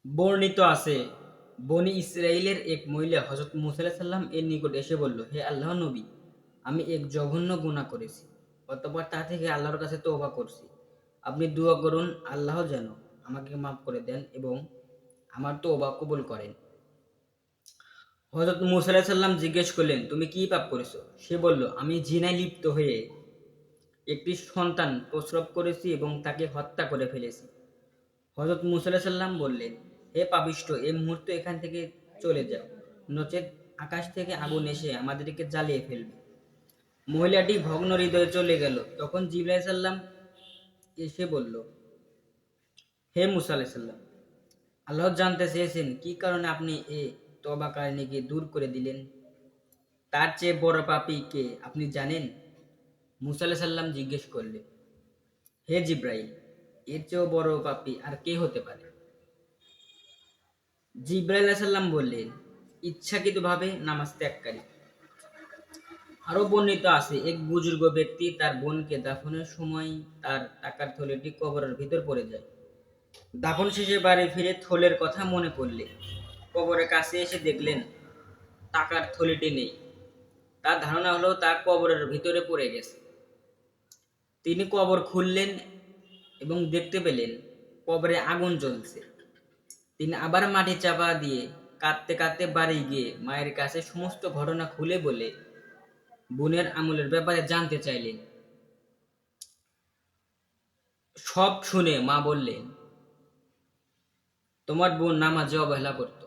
বর্ণিত আছে, বনি ইসরাইলের এক মহিলা হযরত মূসা আলাইহিস সালাম এর নিকট এসে বলল, হে আল্লাহর নবী, আমি এক জঘন্য গুনাহ করেছি। অতঃপর তা থেকে আল্লাহর কাছে তওবা করছি। আপনি দোয়া করুন আল্লাহ যেন আমাকে মাফ করে দেন এবং আমার তওবা কবুল করেন। হযরত মূসা আলাইহিস সালাম জিজ্ঞেস করলেন, তুমি কি পাপ করেছো? সে বলল, আমি জিনায় লিপ্ত হয়ে একটি সন্তান প্রসব করেছি এবং তাকে হত্যা করে ফেলেছি। হযরত মূসা আলাইহিস সালাম বললেন, হে পাপিষ্ঠ, এই মুহূর্তে এখান থেকে চলে যাও, নচেৎ আকাশ থেকে আগুন এসে আমাদেরকে জ্বালিয়ে ফেলবে। মহিলাটি ভগ্ন হৃদয়ে চলে গেল। তখন জিবরাইল আলাইহিস সালাম এসে বলল, হে মূসা আলাইহিস সালাম, আল্লাহ জানতে চেয়েছেন কি কারণে আপনি এ তওবাকারীকে দূর করে দিলেন। তার চেয়ে বড় পাপী কে আপনি জানেন? মূসা আলাইহিস সালাম জিজ্ঞেস করলেন, হে জিবরাইল, এর চেয়েও বড় পাপী আর কে হতে পারে? জিবরাইল আলাইহিস সালাম বললেন, ইচ্ছাকৃতভাবে নামাজ ত্যাগকারী। আরো বর্ণিত আছে, এক বুজুর্গ ব্যক্তি তার বোনকে দাফনের সময় তার টাকার থলেটি কবরের ভিতর পড়ে যায়। দাফন শেষে বাড়ি ফিরে থলের কথা মনে পড়লে কবরের কাছে এসে দেখলেন টাকার থলিটি নেই। তার ধারণা হলো তা কবরের ভিতরে পড়ে গেছে। তিনি কবর খুললেন এবং দেখতে পেলেন কবরে আগুন জ্বলছে। তিনি আবার মাটি চাপা দিয়ে কাঁদতে কাঁদতে বাড়ি গিয়ে মায়ের কাছে সমস্ত ঘটনা খুলে বলে বোনের আমলের ব্যাপারে জানতে চাইলেন। সব শুনে মা বললেন, তোমার বোন নামাজে অবহেলা করত।